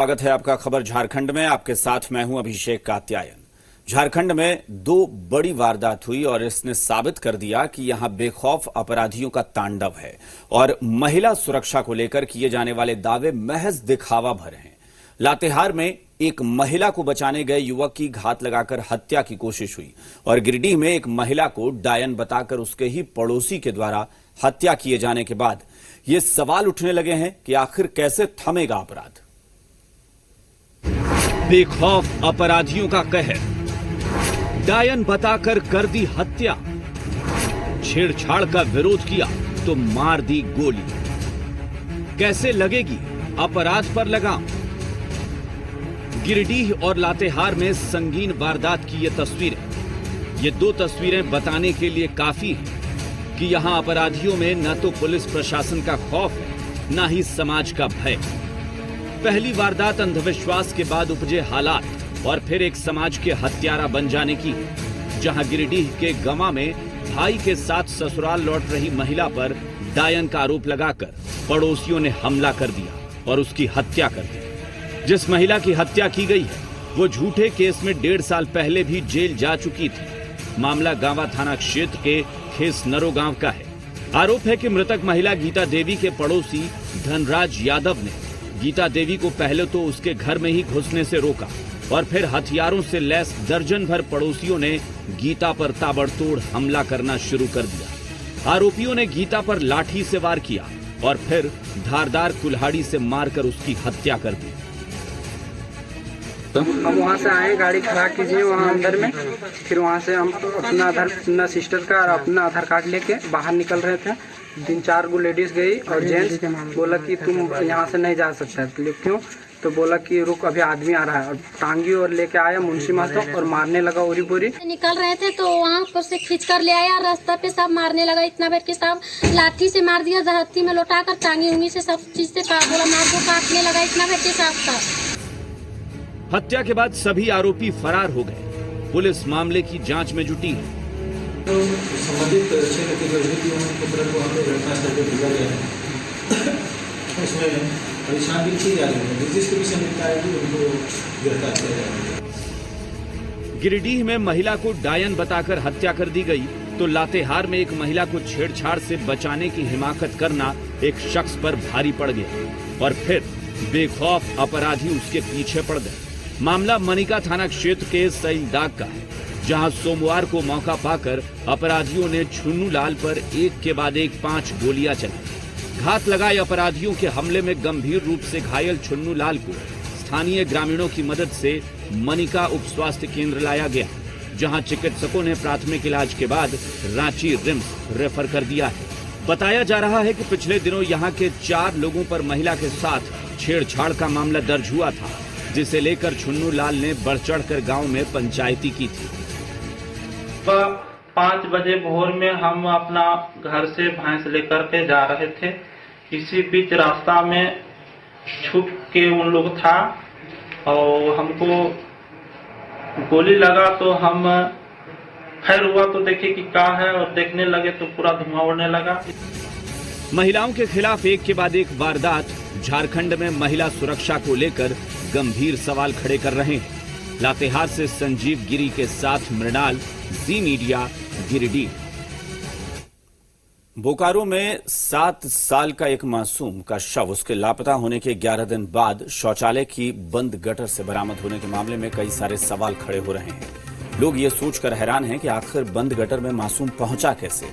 स्वागत है आपका खबर झारखंड में। आपके साथ मैं हूं अभिषेक कात्यायन। झारखंड में दो बड़ी वारदात हुई और इसने साबित कर दिया कि यहां बेखौफ अपराधियों का तांडव है और महिला सुरक्षा को लेकर किए जाने वाले दावे महज दिखावा भर हैं। लातेहार में एक महिला को बचाने गए युवक की घात लगाकर हत्या की कोशिश हुई और गिरिडीह में एक महिला को डायन बताकर उसके ही पड़ोसी के द्वारा हत्या किए जाने के बाद ये सवाल उठने लगे हैं कि आखिर कैसे थमेगा अपराध। बेखौफ अपराधियों का कहर, डायन बताकर कर दी हत्या, छेड़छाड़ का विरोध किया तो मार दी गोली। कैसे लगेगी अपराध पर लगाम? गिरिडीह और लातेहार में संगीन वारदात की ये तस्वीरें, ये दो तस्वीरें बताने के लिए काफी हैं कि यहां अपराधियों में न तो पुलिस प्रशासन का खौफ है, न ही समाज का भय। पहली वारदात अंधविश्वास के बाद उपजे हालात और फिर एक समाज के हत्यारा बन जाने की, जहां गिरिडीह के गवा में भाई के साथ ससुराल लौट रही महिला पर डायन का आरोप लगाकर पड़ोसियों ने हमला कर दिया और उसकी हत्या कर दी। जिस महिला की हत्या की गई है वो झूठे केस में 1.5 साल पहले भी जेल जा चुकी थी। मामला गांवा थाना क्षेत्र के खेसनरो गांव का है। आरोप है कि मृतक महिला गीता देवी के पड़ोसी धनराज यादव ने गीता देवी को पहले तो उसके घर में ही घुसने से रोका और फिर हथियारों से लैस दर्जन भर पड़ोसियों ने गीता पर ताबड़तोड़ हमला करना शुरू कर दिया। आरोपियों ने गीता पर लाठी से वार किया और फिर धारदार कुल्हाड़ी से मारकर उसकी हत्या कर दी। हम वहाँ से आए, गाड़ी खड़ा कीजिए वहाँ अंदर में। फिर वहाँ से हम अपना अपना सिस्टर का और अपना आधार कार्ड लेके बाहर निकल रहे थे। 3-4 गो लेडीज गई और जेंट्स बोला कि तुम यहाँ से नहीं जा सकते। क्यों? तो बोला कि रुक, अभी आदमी आ रहा है, और टांगी और लेके आया मुंशी मास्टर और मारने लगा उरी पूरी। निकल रहे थे तो वहाँ पर से खींच कर ले आया, रास्ता पे सब मारने लगा। इतना बेर के सब लाठी से मार दिया, दहत्ती में लौटा कर टांगी उंगी से सब चीज से बोला मार दो, काटने लगा। इतना बेर के सब हत्या के बाद सभी आरोपी फरार हो गए। पुलिस मामले की जांच में जुटी है। तो संबंधित क्षेत्र के जो को वहाँ पे गिरफ्तार करके भेजा गया है। उसमें अभी छानबीन की जा रही है, जिसके विषय मिलता है कि उनको गिरफ्तार किया जाएगा। गिरिडीह में महिला को डायन बताकर हत्या कर दी गई तो लातेहार में एक महिला को छेड़छाड़ से बचाने की हिमाकत करना एक शख्स पर भारी पड़ गया और फिर बेखौफ अपराधी उसके पीछे पड़ गए। मामला मनिका थाना क्षेत्र के सईदाग का है, जहां सोमवार को मौका पाकर अपराधियों ने छुन्नू लाल पर एक के बाद एक 5 गोलियां चलाई। घात लगाए अपराधियों के हमले में गंभीर रूप से घायल छुन्नू लाल को स्थानीय ग्रामीणों की मदद से मनिका उप स्वास्थ्य केंद्र लाया गया, जहां चिकित्सकों ने प्राथमिक इलाज के बाद रांची रिम्स रेफर कर दिया है। बताया जा रहा है कि पिछले दिनों यहां के 4 लोगों पर महिला के साथ छेड़छाड़ का मामला दर्ज हुआ था, जिसे लेकर छुन्नू लाल ने बढ़ चढ़कर गांव में पंचायती की थी। 5 बजे भोर में हम अपना घर से भैंस लेकर के जा रहे थे। इसी बीच रास्ता में छुप के उन लोग था और हमको गोली लगा तो हम खैर हुआ तो देखे कि क्या है, और देखने लगे तो पूरा धुआं उड़ने लगा। महिलाओं के खिलाफ एक के बाद एक वारदात झारखंड में महिला सुरक्षा को लेकर गंभीर सवाल खड़े कर रहे हैं। लातेहार से संजीव गिरी के साथ मृणाल, जी मीडिया, गिरिडीह। बोकारो में 7 साल का एक मासूम का शव उसके लापता होने के 11 दिन बाद शौचालय की बंद गटर से बरामद होने के मामले में कई सारे सवाल खड़े हो रहे हैं। लोग ये सोचकर हैरान हैं कि आखिर बंद गटर में मासूम पहुंचा कैसे।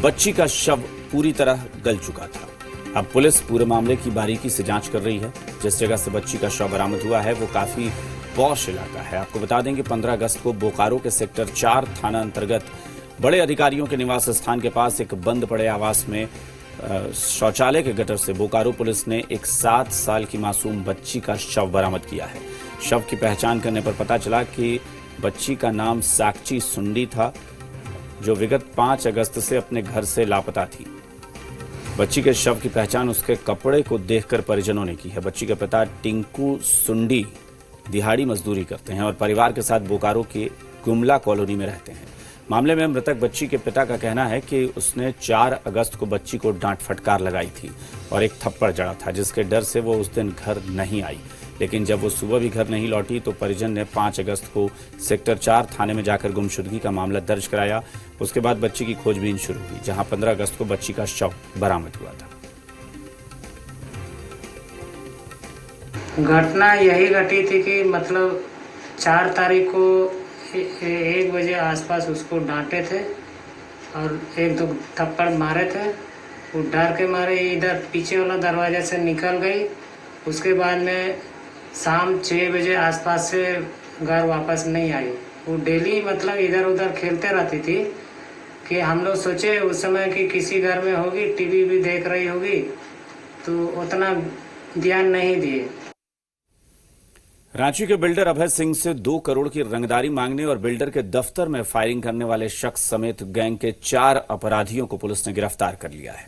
बच्ची का शव पूरी तरह गल चुका था। अब पुलिस पूरे मामले की बारीकी से जांच कर रही है। जिस जगह से बच्ची का शव बरामद हुआ है वो काफी पॉश इलाका है। आपको बता दें कि 15 अगस्त को बोकारो के सेक्टर 4 थाना अंतर्गत बड़े अधिकारियों के निवास स्थान के पास एक बंद पड़े आवास में शौचालय के गटर से बोकारो पुलिस ने एक 7 साल की मासूम बच्ची का शव बरामद किया है। शव की पहचान करने पर पता चला कि बच्ची का नाम साक्षी सुंडी था, जो विगत 5 अगस्त से अपने घर से लापता थी। बच्ची के शव की पहचान उसके कपड़े को देखकर परिजनों ने की है। बच्ची के पिता टिंकू सुंडी दिहाड़ी मजदूरी करते हैं और परिवार के साथ बोकारो के गुमला कॉलोनी में रहते हैं। मामले में मृतक बच्ची के पिता का कहना है कि उसने 4 अगस्त को बच्ची को डांट फटकार लगाई थी और एक थप्पड़ जड़ा था, जिसके डर से वो उस दिन घर नहीं आई। लेकिन जब वो सुबह भी घर नहीं लौटी तो परिजन ने 5 अगस्त को सेक्टर 4 थाने में जाकर गुमशुदगी का मामला दर्ज कराया। उसके बाद बच्ची की खोजबीन शुरू हुई, जहां 15 अगस्त को बच्ची का शव बरामद हुआ था। घटना यही घटी थी कि मतलब 4 तारीख को 1 बजे आसपास उसको डांटे थे और 1-2 थप्पड़ मारे थे। वो डर के मारे इधर पीछे वाला दरवाजा से निकल गई। उसके बाद में शाम 6 बजे आसपास से घर वापस नहीं आई। वो डेली मतलब इधर उधर खेलते रहती थी कि हम लोग सोचे उस समय कि किसी घर में होगी, टीवी भी देख रही होगी, तो उतना ध्यान नहीं दिए। रांची के बिल्डर अभय सिंह से 2 करोड़ की रंगदारी मांगने और बिल्डर के दफ्तर में फायरिंग करने वाले शख्स समेत गैंग के 4 अपराधियों को पुलिस ने गिरफ्तार कर लिया है।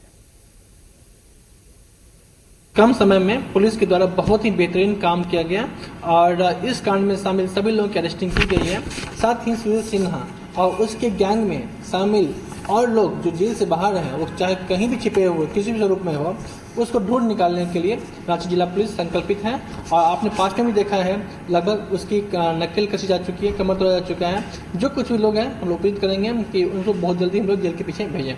कम समय में पुलिस के द्वारा बहुत ही बेहतरीन काम किया गया और इस कांड में शामिल सभी लोगों की अरेस्टिंग की गई है। साथ ही सुनील सिन्हा और उसके गैंग में शामिल और लोग जो जेल से बाहर हैं, वो चाहे कहीं भी छिपे हुए किसी भी स्वरूप में हो, उसको ढूंढ निकालने के लिए रांची जिला पुलिस संकल्पित है। और आपने पास्ट में भी देखा है, लगभग उसकी नक्ल कसी जा चुकी है, कमर तोड़ा जा चुका है। जो कुछ भी लोग हैं, हम लोग प्रेरित करेंगे कि उनको बहुत जल्दी हम लोग जेल के पीछे भेजें।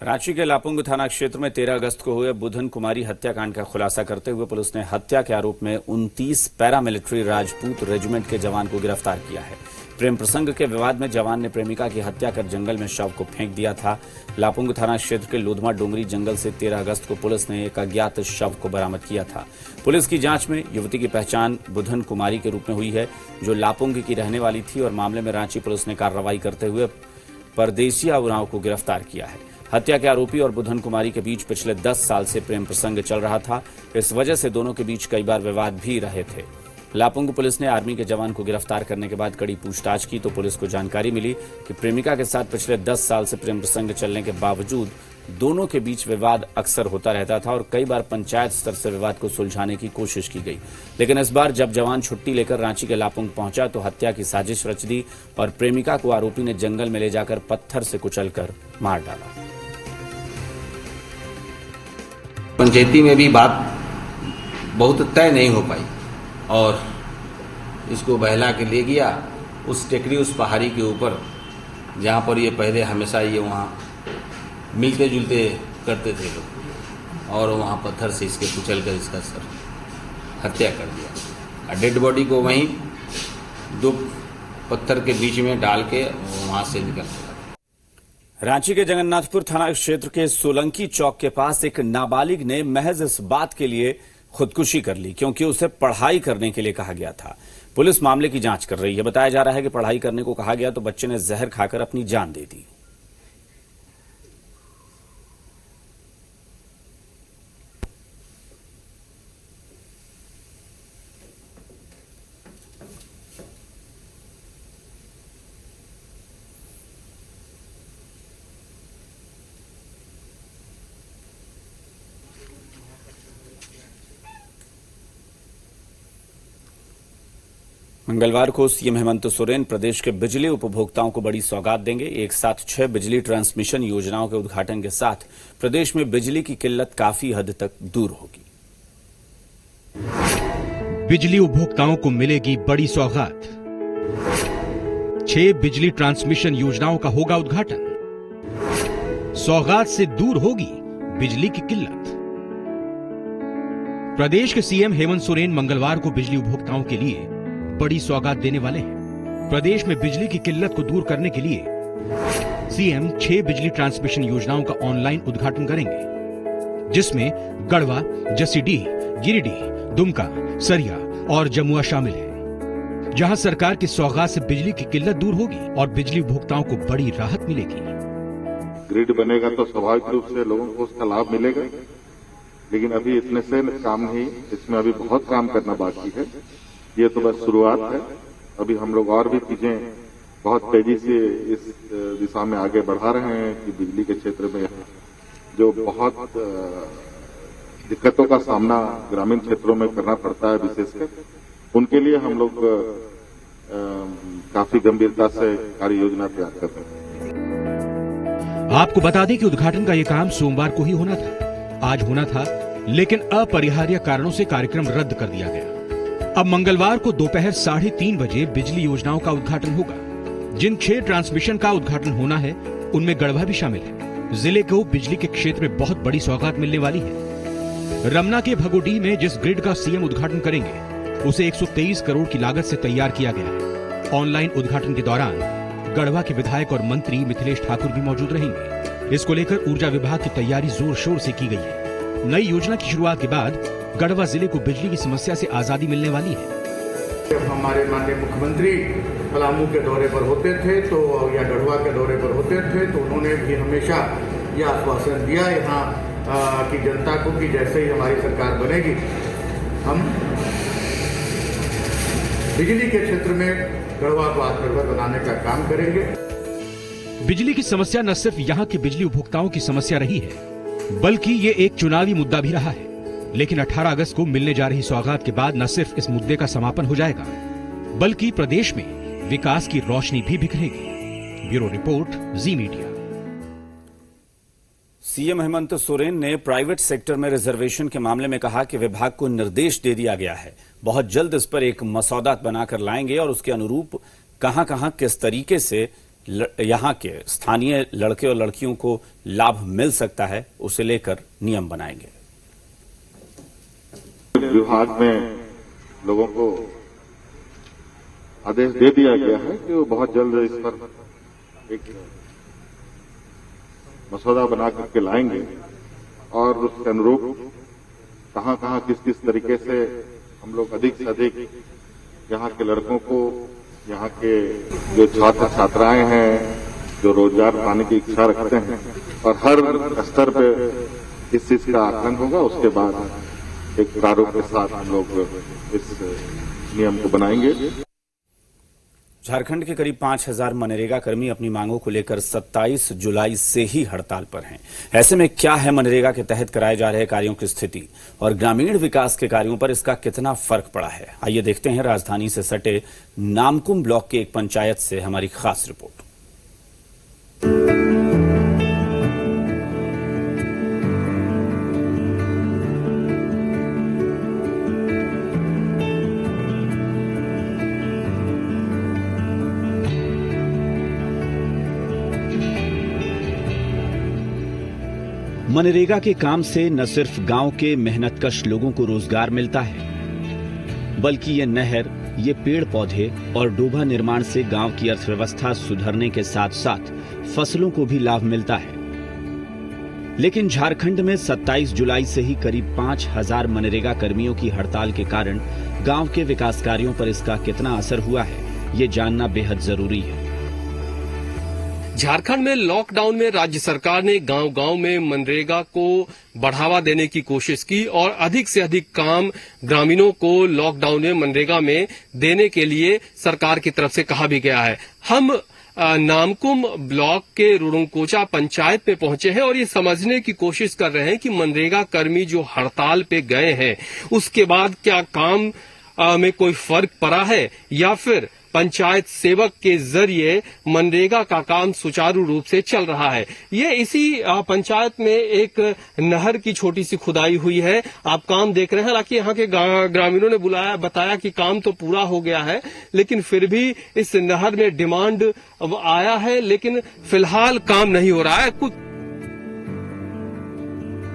रांची के लापुंग थाना क्षेत्र में 13 अगस्त को हुए बुधन कुमारी हत्याकांड का खुलासा करते हुए पुलिस ने हत्या के आरोप में 29 पैरामिलिट्री राजपूत रेजिमेंट के जवान को गिरफ्तार किया है। प्रेम प्रसंग के विवाद में जवान ने प्रेमिका की हत्या कर जंगल में शव को फेंक दिया था। लापुंग थाना क्षेत्र के लोधमा डोंगरी जंगल से 13 अगस्त को पुलिस ने एक अज्ञात शव को बरामद किया था। पुलिस की जांच में युवती की पहचान बुधन कुमारी के रूप में हुई है, जो लापुंग की रहने वाली थी और मामले में रांची पुलिस ने कार्रवाई करते हुए परदेसिया उरांव को गिरफ्तार किया है। हत्या के आरोपी और बुधन कुमारी के बीच पिछले 10 साल से प्रेम प्रसंग चल रहा था। इस वजह से दोनों के बीच कई बार विवाद भी रहे थे। लापुंग पुलिस ने आर्मी के जवान को गिरफ्तार करने के बाद कड़ी पूछताछ की तो पुलिस को जानकारी मिली कि प्रेमिका के साथ पिछले 10 साल से प्रेम प्रसंग चलने के बावजूद दोनों के बीच विवाद अक्सर होता रहता था और कई बार पंचायत स्तर से विवाद को सुलझाने की कोशिश की गई। लेकिन इस बार जब जवान छुट्टी लेकर रांची के लापुंग पहुंचा तो हत्या की साजिश रच दी और प्रेमिका को आरोपी ने जंगल में ले जाकर पत्थर से कुचलकर मार डाला। पंचायती में भी बात बहुत तय नहीं हो पाई और इसको बहला के ले गया उस टेकरी, उस पहाड़ी के ऊपर जहाँ पर ये पहले हमेशा ये वहाँ मिलते जुलते करते थे लोग, और वहाँ पत्थर से इसके कुचल कर इसका सर हत्या कर दिया। डेड बॉडी को वहीं 2 पत्थर के बीच में डाल के वहाँ से निकल गया। रांची के जगन्नाथपुर थाना क्षेत्र के सोलंकी चौक के पास एक नाबालिग ने महज इस बात के लिए खुदकुशी कर ली क्योंकि उसे पढ़ाई करने के लिए कहा गया था। पुलिस मामले की जांच कर रही है। बताया जा रहा है कि पढ़ाई करने को कहा गया तो बच्चे ने जहर खाकर अपनी जान दे दी। मंगलवार को सीएम हेमंत सोरेन प्रदेश के बिजली उपभोक्ताओं को बड़ी सौगात देंगे। एक साथ 6 बिजली ट्रांसमिशन योजनाओं के उद्घाटन के साथ प्रदेश में बिजली की किल्लत काफी हद तक दूर होगी। बिजली उपभोक्ताओं को मिलेगी बड़ी सौगात। 6 बिजली ट्रांसमिशन योजनाओं का होगा उद्घाटन। सौगात से दूर होगी बिजली की किल्लत। प्रदेश के सीएम हेमंत सोरेन मंगलवार को बिजली उपभोक्ताओं के लिए बड़ी सौगात देने वाले हैं। प्रदेश में बिजली की किल्लत को दूर करने के लिए सीएम 6 बिजली ट्रांसमिशन योजनाओं का ऑनलाइन उद्घाटन करेंगे, जिसमें गढ़वा, जसीडीह, गिरिडीह, दुमका, सरिया और जमुआ शामिल है, जहां सरकार की सौगात से बिजली की किल्लत दूर होगी और बिजली उपभोक्ताओं को बड़ी राहत मिलेगी। ग्रिड बनेगा तो स्वाभाविक रूप से लोगों को उसका लाभ मिलेगा, लेकिन अभी इतने से काम नहीं, इसमें अभी बहुत काम करना बाकी है। ये तो बस शुरुआत है। अभी हम लोग और भी चीजें बहुत तेजी से इस दिशा में आगे बढ़ा रहे हैं कि बिजली के क्षेत्र में जो बहुत दिक्कतों का सामना ग्रामीण क्षेत्रों में करना पड़ता है, विशेषकर उनके लिए हम लोग काफी गंभीरता से कार्य योजना तैयार कर रहे हैं। आपको बता दें कि उद्घाटन का यह काम सोमवार को ही होना था, आज होना था, लेकिन अपरिहार्य कारणों से कार्यक्रम रद्द कर दिया गया। अब मंगलवार को दोपहर 3:30 बजे बिजली योजनाओं का उद्घाटन होगा। जिन 6 ट्रांसमिशन का उद्घाटन होना है उनमें गढ़वा भी शामिल है। जिले को बिजली के क्षेत्र में बहुत बड़ी सौगात मिलने वाली है। रमना के भगोडीह में जिस ग्रिड का सीएम उद्घाटन करेंगे उसे 123 करोड़ की लागत से तैयार किया गया है। ऑनलाइन उद्घाटन के दौरान गढ़वा के विधायक और मंत्री मिथिलेश ठाकुर भी मौजूद रहेंगे। इसको लेकर ऊर्जा विभाग की तैयारी जोर शोर से की गई है। नई योजना की शुरुआत के बाद गढ़वा जिले को बिजली की समस्या से आजादी मिलने वाली है। जब हमारे माननीय मुख्यमंत्री पलामू के दौरे पर होते थे तो या गढ़वा के दौरे पर होते थे तो उन्होंने भी हमेशा यह आश्वासन दिया यहाँ की जनता को कि जैसे ही हमारी सरकार बनेगी हम बिजली के क्षेत्र में गढ़वा को आत्मनिर्भर बनाने का काम करेंगे। बिजली की समस्या न सिर्फ यहाँ के बिजली उपभोक्ताओं की समस्या रही है बल्कि ये एक चुनावी मुद्दा भी रहा है। लेकिन 18 अगस्त को मिलने जा रही सौगात के बाद न सिर्फ इस मुद्दे का समापन हो जाएगा बल्कि प्रदेश में विकास की रोशनी भी बिखरेगी। ब्यूरो रिपोर्ट, जी मीडिया। सीएम हेमंत सोरेन ने प्राइवेट सेक्टर में रिजर्वेशन के मामले में कहा कि विभाग को निर्देश दे दिया गया है, बहुत जल्द इस पर एक मसौदा बनाकर लाएंगे और उसके अनुरूप कहां किस तरीके से यहां के स्थानीय लड़के और लड़कियों को लाभ मिल सकता है उसे लेकर नियम बनाएंगे। विभाग में लोगों को आदेश दे दिया गया है कि वो बहुत जल्द इस पर एक मसौदा बना करके लाएंगे और उसके अनुरूप कहां किस तरीके से हम लोग अधिक से अधिक यहाँ के लड़कों को, यहाँ के जो छात्र छात्राएं हैं जो रोजगार पाने की इच्छा रखते हैं और हर स्तर पे इस चीज का आकलन होगा। उसके बाद एक प्रारूप के साथ हम लोग इस नियम को बनाएंगे। झारखंड के करीब 5000 मनरेगा कर्मी अपनी मांगों को लेकर 27 जुलाई से ही हड़ताल पर हैं। ऐसे में क्या है मनरेगा के तहत कराए जा रहे कार्यों की स्थिति और ग्रामीण विकास के कार्यों पर इसका कितना फर्क पड़ा है, आइए देखते हैं राजधानी से सटे नामकुम ब्लॉक के एक पंचायत से हमारी खास रिपोर्ट। मनरेगा के काम से न सिर्फ गांव के मेहनतकश लोगों को रोजगार मिलता है बल्कि ये नहर, ये पेड़ पौधे और डोभा निर्माण से गांव की अर्थव्यवस्था सुधरने के साथ साथ फसलों को भी लाभ मिलता है। लेकिन झारखंड में 27 जुलाई से ही करीब 5000 मनरेगा कर्मियों की हड़ताल के कारण गांव के विकास कार्यों पर इसका कितना असर हुआ है, ये जानना बेहद जरूरी है। झारखंड में लॉकडाउन में राज्य सरकार ने गांव-गांव में मनरेगा को बढ़ावा देने की कोशिश की और अधिक से अधिक काम ग्रामीणों को लॉकडाउन में मनरेगा में देने के लिए सरकार की तरफ से कहा भी गया है। हम नामकुम ब्लॉक के रुड़ुंगकोचा पंचायत में पहुंचे हैं और ये समझने की कोशिश कर रहे हैं कि मनरेगा कर्मी जो हड़ताल पे गए हैं उसके बाद क्या काम में कोई फर्क पड़ा है या फिर पंचायत सेवक के जरिए मनरेगा का काम सुचारू रूप से चल रहा है। ये इसी पंचायत में एक नहर की छोटी सी खुदाई हुई है, आप काम देख रहे हैं। हालांकि यहाँ के ग्रामीणों ने बताया कि काम तो पूरा हो गया है लेकिन फिर भी इस नहर में डिमांड आया है, लेकिन फिलहाल काम नहीं हो रहा है। कुछ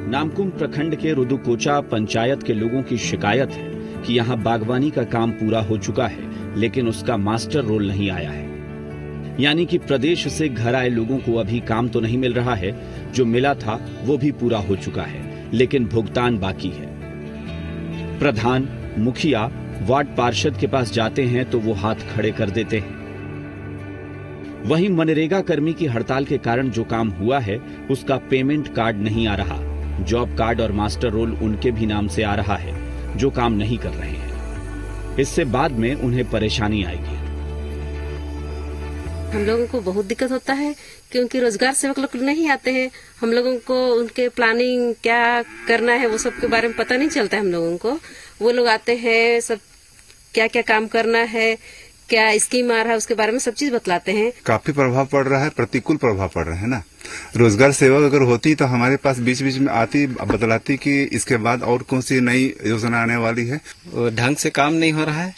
नामकुम प्रखंड के रुदुकोचा पंचायत के लोगों की शिकायत है कि यहाँ बागवानी का काम पूरा हो चुका है लेकिन उसका मास्टर रोल नहीं आया है। यानी कि प्रदेश से घर आए लोगों को अभी काम तो नहीं मिल रहा है, जो मिला था वो भी पूरा हो चुका है लेकिन भुगतान बाकी है। प्रधान, मुखिया, वार्ड पार्षद के पास जाते हैं तो वो हाथ खड़े कर देते हैं। वहीं मनरेगा कर्मी की हड़ताल के कारण जो काम हुआ है उसका पेमेंट कार्ड नहीं आ रहा। जॉब कार्ड और मास्टर रोल उनके भी नाम से आ रहा है जो काम नहीं कर रहे हैं। इससे बाद में उन्हें परेशानी आएगी। हम लोगों को बहुत दिक्कत होता है क्योंकि रोजगार सेवक लोग नहीं आते हैं। हम लोगों को उनके प्लानिंग क्या करना है वो सब के बारे में पता नहीं चलता है हम लोगों को। वो लोग आते हैं, सब क्या क्या काम करना है, क्या स्कीम आ रहा है उसके बारे में सब चीज बतलाते हैं। काफी प्रभाव पड़ रहा है, प्रतिकूल प्रभाव पड़ रहा है ना। रोजगार सेवा अगर होती तो हमारे पास बीच बीच में आती, बतलाती कि इसके बाद और कौन सी नई योजना आने वाली है। ढंग से काम नहीं हो रहा है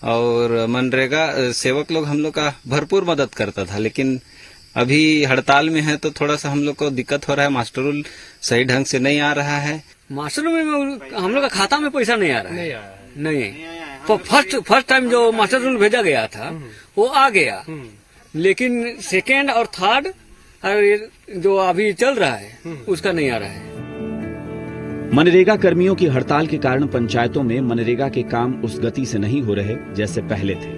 और मनरेगा सेवक लोग हम लोग का भरपूर मदद करता था, लेकिन अभी हड़ताल में है तो थोड़ा सा हम लोग को दिक्कत हो रहा है। मास्टर रूल सही ढंग से नहीं आ रहा है। मास्टर रूल में हम लोग का खाता में पैसा नहीं आ रहा है। नहीं तो फर्स्ट टाइम जो मास्टर रूल भेजा गया था वो आ गया, लेकिन सेकेंड और थर्ड जो अभी चल रहा है उसका नहीं आ रहा है। मनरेगा कर्मियों की हड़ताल के कारण पंचायतों में मनरेगा के काम उस गति से नहीं हो रहे जैसे पहले थे,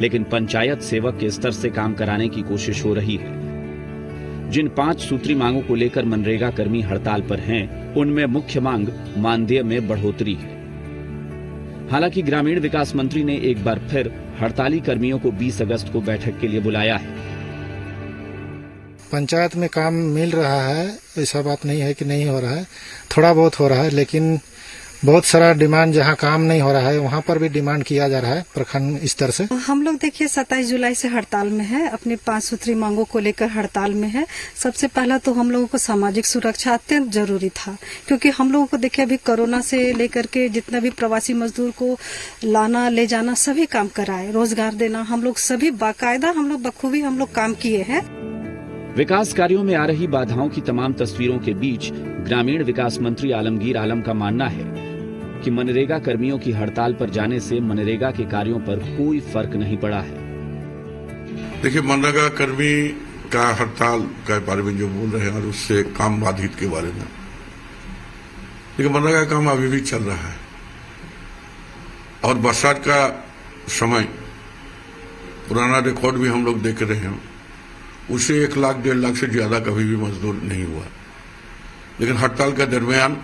लेकिन पंचायत सेवक के स्तर से काम कराने की कोशिश हो रही है। जिन 5 सूत्री मांगों को लेकर मनरेगा कर्मी हड़ताल पर हैं, उनमें मुख्य मांग मानदेय में बढ़ोतरी है। हालांकि ग्रामीण विकास मंत्री ने एक बार फिर हड़ताली कर्मियों को 20 अगस्त को बैठक के लिए बुलाया है। पंचायत में काम मिल रहा है, ऐसा बात नहीं है कि नहीं हो रहा है, थोड़ा बहुत हो रहा है, लेकिन बहुत सारा डिमांड जहाँ काम नहीं हो रहा है वहाँ पर भी डिमांड किया जा रहा है प्रखंड स्तर से। हम लोग देखिए 27 जुलाई से हड़ताल में है, अपनी 5 सूत्री मांगों को लेकर हड़ताल में है। सबसे पहला तो हम लोगों को सामाजिक सुरक्षा अत्यंत जरूरी था, क्योंकि हम लोगों को देखिए अभी कोरोना से लेकर के जितना भी प्रवासी मजदूर को लाना ले जाना सभी काम कराए, रोजगार देना, हम लोग सभी बाकायदा हम लोग बखूबी हम लोग काम किए हैं। विकास कार्यों में आ रही बाधाओं की तमाम तस्वीरों के बीच ग्रामीण विकास मंत्री आलमगीर आलम का मानना है कि मनरेगा कर्मियों की हड़ताल पर जाने से मनरेगा के कार्यों पर कोई फर्क नहीं पड़ा है। देखिए, मनरेगा कर्मी का हड़ताल के बारे में जो बोल रहे हैं और उससे काम बाधित के बारे में, देखिए मनरेगा का काम अभी भी चल रहा है और बरसात का समय पुराना रिकॉर्ड भी हम लोग देख रहे हैं, उसे 1 लाख 1.5 लाख से ज्यादा कभी भी मजदूर नहीं हुआ, लेकिन हड़ताल के दरमियान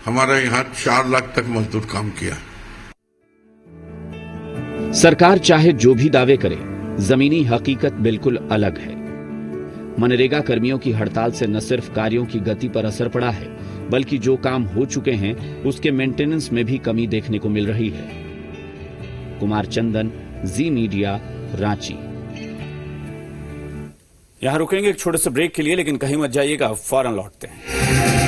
हमारे यहाँ 4 लाख तक मजदूर काम किया। सरकार चाहे जो भी दावे करे, जमीनी हकीकत बिल्कुल अलग है। मनरेगा कर्मियों की हड़ताल से न सिर्फ कार्यों की गति पर असर पड़ा है, बल्कि जो काम हो चुके हैं उसके मेंटेनेंस में भी कमी देखने को मिल रही है। कुमार चंदन, जी मीडिया, रांची। यहां रुकेंगे एक छोटे से ब्रेक के लिए, लेकिन कहीं मत जाइएगा, फौरन लौटते हैं।